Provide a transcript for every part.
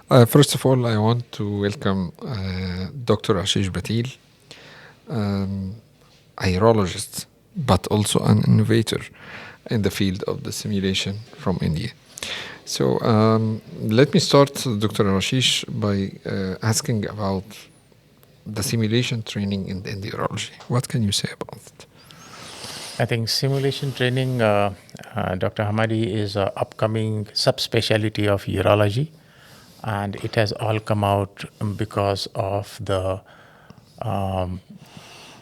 First of all, I want to welcome Dr. Ashish Patil, um, a urologist, but also an innovator in the field of the simulation from India. So let me start, Dr. Ashish, by asking about the simulation training in the urology. What can you say about it? I think simulation training, Dr. Hamadi, is an upcoming subspecialty of urology, and it has all come out because of the um,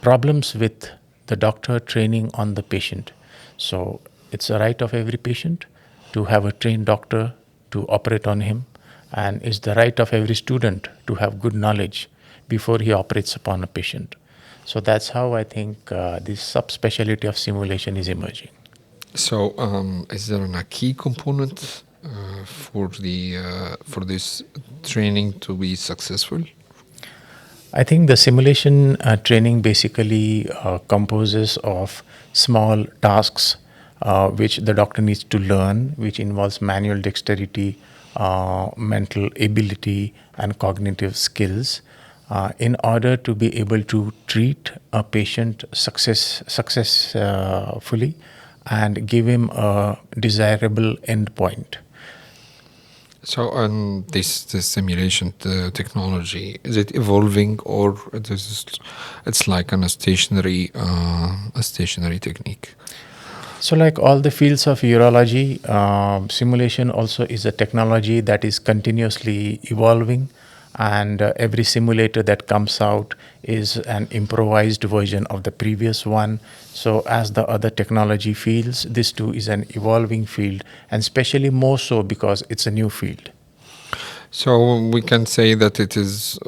problems with the doctor training on the patient. So it's a right of every patient to have a trained doctor to operate on him, and it's the right of every student to have good knowledge before he operates upon a patient. So that's how I think this subspecialty of simulation is emerging. So, is there a key component for this training to be successful? I think the simulation training basically composes of small tasks which the doctor needs to learn, which involves manual dexterity, mental ability, and cognitive skills. In order to be able to treat a patient successfully and give him a desirable endpoint. So, this simulation technology, is it evolving, or it's like a stationary technique? So, like all the fields of urology, simulation also is a technology that is continuously evolving, and every simulator that comes out is an improvised version of the previous one. So, as the other technology fields, this too is an evolving field, and especially more so because it's a new field. So we can say that it is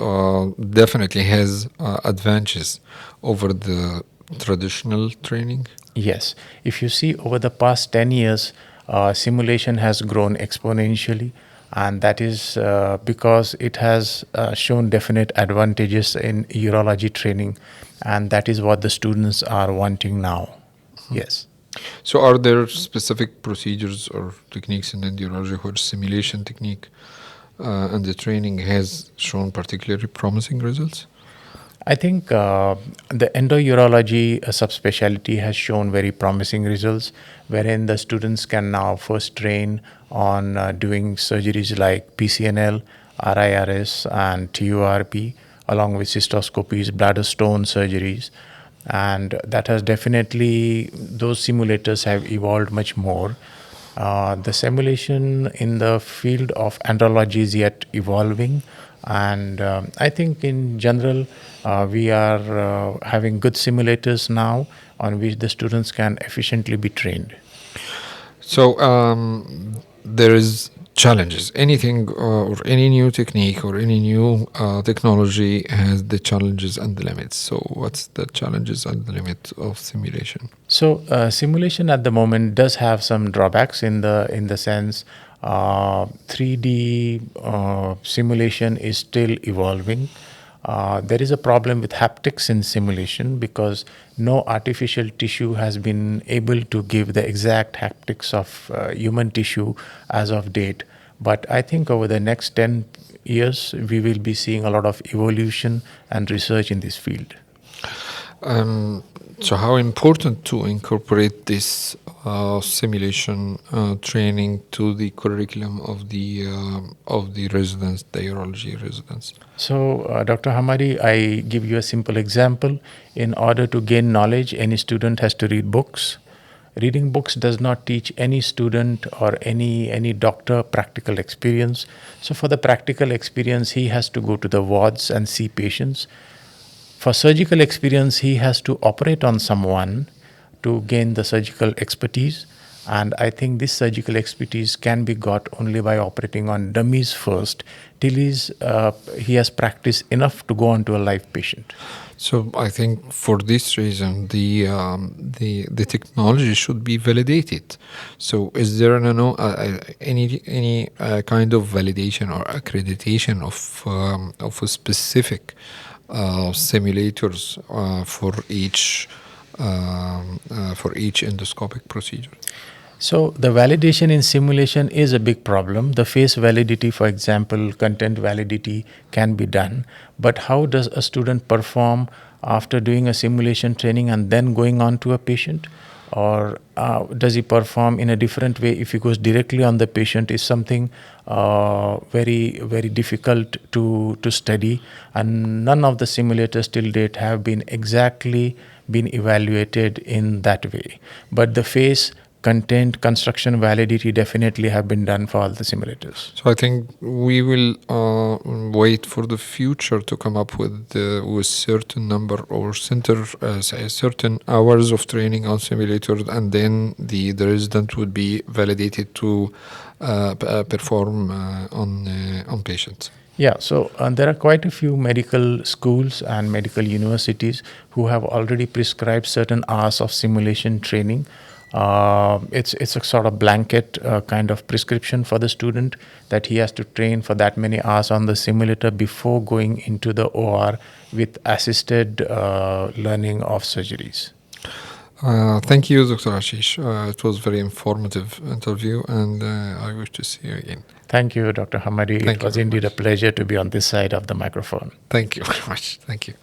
definitely has advantages over the traditional training. Yes, if you see over the past 10 years, simulation has grown exponentially, and that is because it has shown definite advantages in urology training, and that is what the students are wanting now. Yes. So, are there specific procedures or techniques in endourology where simulation technique and the training has shown particularly promising results? I think the endourology subspecialty has shown very promising results, wherein the students can now first train on doing surgeries like PCNL, RIRS, and TURP, along with cystoscopies, bladder stone surgeries. And that has definitely, those simulators have evolved much more. The simulation in the field of andrology is yet evolving, and I think in general we are having good simulators now on which the students can efficiently be trained. So there is challenges. Anything or any new technique or any new technology has the challenges and the limits. So what's the challenges and the limit of simulation? So simulation at the moment does have some drawbacks in the sense 3D simulation is still evolving. There is a problem with haptics in simulation because no artificial tissue has been able to give the exact haptics of human tissue as of date. But I think over the next 10 years, we will be seeing a lot of evolution and research in this field. Um, so how important to incorporate this simulation training to the curriculum of the residents, the urology residents? So, Dr. Hamari, I give you a simple example. In order to gain knowledge, any student has to read books. Reading books does not teach any student or any doctor practical experience. So, for the practical experience, he has to go to the wards and see patients. For surgical experience, he has to operate on someone to gain the surgical expertise. And I think this surgical expertise can be got only by operating on dummies first till he has practiced enough to go on to a live patient. So I think for this reason, the technology should be validated. So is there any kind of validation or accreditation of a specific simulators for each endoscopic procedure? So the validation in simulation is a big problem. The face validity, for example, content validity can be done. But how does a student perform after doing a simulation training and then going on to a patient? Or does he perform in a different way if he goes directly on the patient is something very, very difficult to study. And none of the simulators till date have been exactly been evaluated in that way. But the face content construction validity definitely have been done for all the simulators. So I think we will wait for the future to come up with certain number or say certain hours of training on simulators, and then the resident would be validated to perform on patients. Yeah, so there are quite a few medical schools and medical universities who have already prescribed certain hours of simulation training. It's a sort of blanket kind of prescription for the student that he has to train for that many hours on the simulator before going into the OR with assisted learning of surgeries. Thank you, Dr. Ashish. It was a very informative interview, and I wish to see you again. Thank you, Dr. Hamadi. Thank It you was very indeed a much. pleasure to be on this side of the microphone. Thank you very much. Thank you.